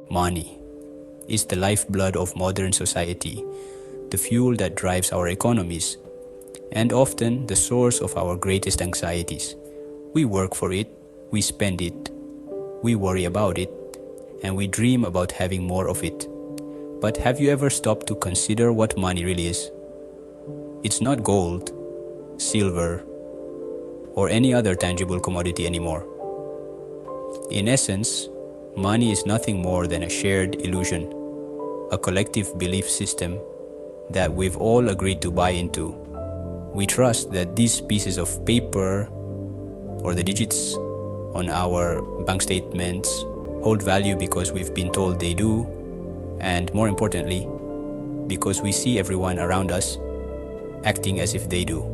Money is the lifeblood of modern society, the fuel that drives our economies, and often the source of our greatest anxieties. We work for it, we spend it, we worry about it, and we dream about having more of it. But have you ever stopped to consider what money really is? It's not gold, silver, or any other tangible commodity anymore. In essence, money is nothing more than a shared illusion, a collective belief system that we've all agreed to buy into. We trust that these pieces of paper or the digits on our bank statements hold value because we've been told they do, and more importantly, because we see everyone around us acting as if they do.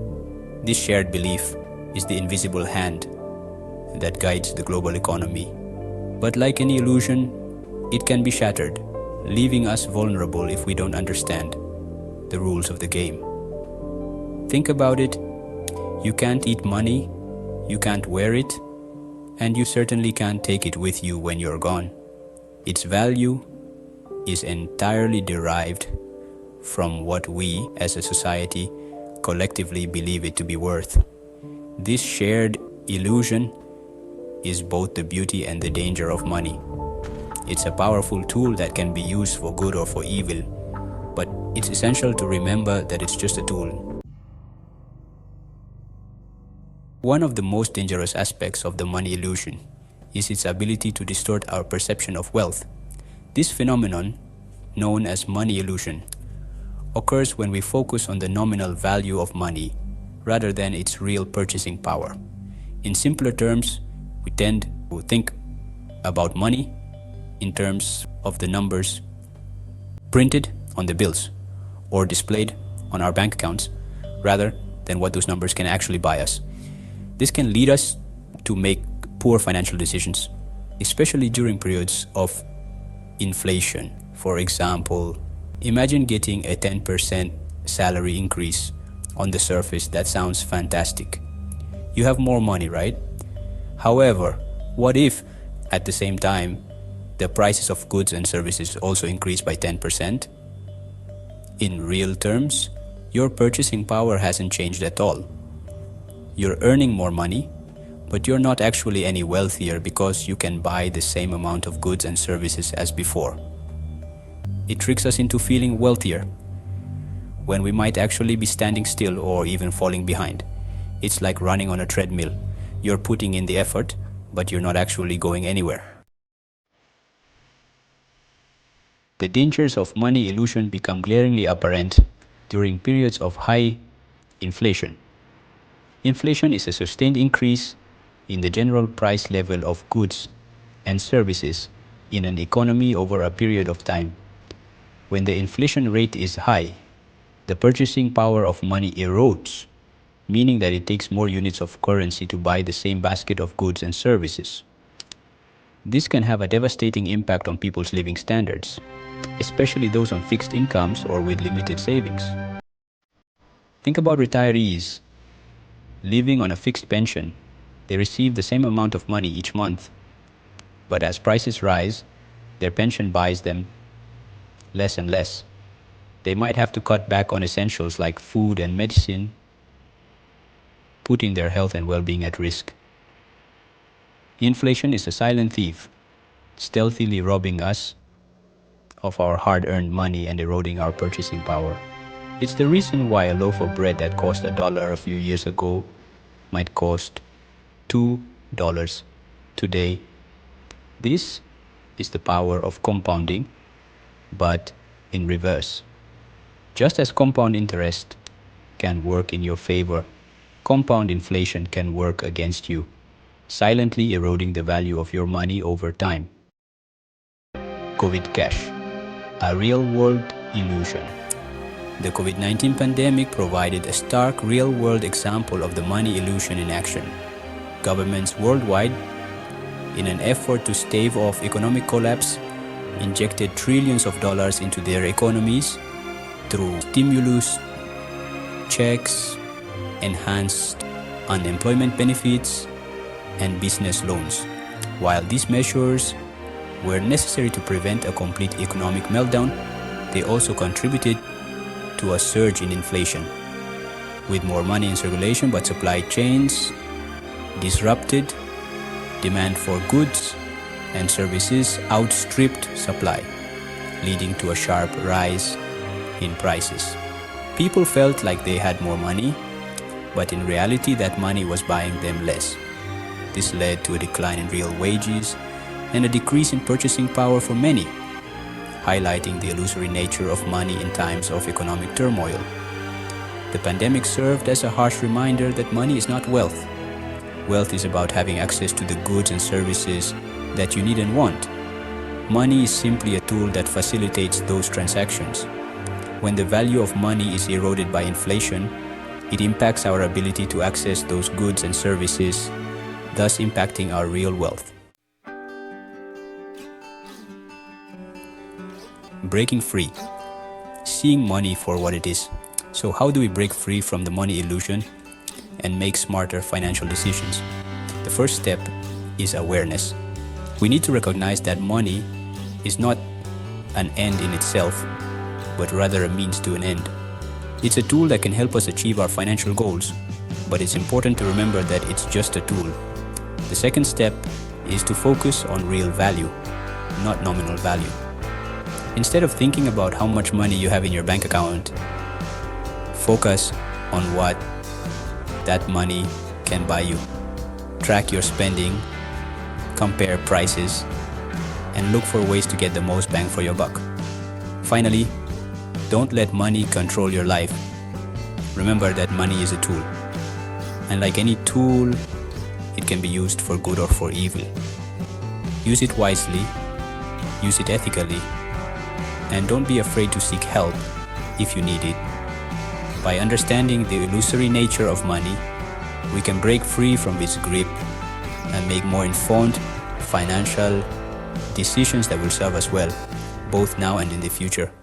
This shared belief is the invisible hand that guides the global economy. But like any illusion, it can be shattered, leaving us vulnerable if we don't understand the rules of the game. Think about it. You can't eat money, you can't wear it, and you certainly can't take it with you when you're gone. Its value is entirely derived from what we, as a society, collectively believe it to be worth. This shared illusion is both the beauty and the danger of money. It's a powerful tool that can be used for good or for evil, but it's essential to remember that it's just a tool. One of the most dangerous aspects of the money illusion is its ability to distort our perception of wealth. This phenomenon, known as money illusion, occurs when we focus on the nominal value of money rather than its real purchasing power. In simpler terms, we tend to think about money in terms of the numbers printed on the bills or displayed on our bank accounts rather than what those numbers can actually buy us. This can lead us to make poor financial decisions, especially during periods of inflation. For example, imagine getting a 10% salary increase. On the surface, that sounds fantastic. You have more money, right? However, what if at the same time the prices of goods and services also increase by 10%? In real terms, your purchasing power hasn't changed at all. You're earning more money, but you're not actually any wealthier because you can buy the same amount of goods and services as before. It tricks us into feeling wealthier when we might actually be standing still or even falling behind. It's like running on a treadmill. You're putting in the effort, but you're not actually going anywhere. The dangers of money illusion become glaringly apparent during periods of high inflation. Inflation is a sustained increase in the general price level of goods and services in an economy over a period of time. When the inflation rate is high, the purchasing power of money erodes, meaning that it takes more units of currency to buy the same basket of goods and services. This can have a devastating impact on people's living standards, especially those on fixed incomes or with limited savings. Think about retirees living on a fixed pension. They receive the same amount of money each month, but as prices rise, their pension buys them less and less. They might have to cut back on essentials like food and medicine, putting their health and well-being at risk. Inflation is a silent thief, stealthily robbing us of our hard-earned money and eroding our purchasing power. It's the reason why a loaf of bread that cost $1 a few years ago might cost $2 today. This is the power of compounding, but in reverse. Just as compound interest can work in your favor, compound inflation can work against you, silently eroding the value of your money over time. COVID cash, a real-world illusion. The COVID-19 pandemic provided a stark real-world example of the money illusion in action. Governments worldwide, in an effort to stave off economic collapse, injected trillions of dollars into their economies through stimulus checks, enhanced unemployment benefits, and business loans. While these measures were necessary to prevent a complete economic meltdown, they also contributed to a surge in inflation. With more money in circulation but supply chains disrupted, demand for goods and services outstripped supply, leading to a sharp rise in prices. People felt like they had more money, but in reality that money was buying them less. This led to a decline in real wages and a decrease in purchasing power for many, highlighting the illusory nature of money in times of economic turmoil. The pandemic served as a harsh reminder that money is not wealth. Wealth is about having access to the goods and services that you need and want. Money is simply a tool that facilitates those transactions. When the value of money is eroded by inflation, it impacts our ability to access those goods and services, thus impacting our real wealth. Breaking free. Seeing money for what it is. So how do we break free from the money illusion and make smarter financial decisions? The first step is awareness. We need to recognize that money is not an end in itself, but rather a means to an end. It's a tool that can help us achieve our financial goals, but it's important to remember that it's just a tool. The second step is to focus on real value, not nominal value. Instead of thinking about how much money you have in your bank account, focus on what that money can buy you. Track your spending, compare prices, and look for ways to get the most bang for your buck. Finally, don't let money control your life. Remember that money is a tool. And like any tool, it can be used for good or for evil. Use it wisely, use it ethically, and don't be afraid to seek help if you need it. By understanding the illusory nature of money, we can break free from its grip and make more informed financial decisions that will serve us well, both now and in the future.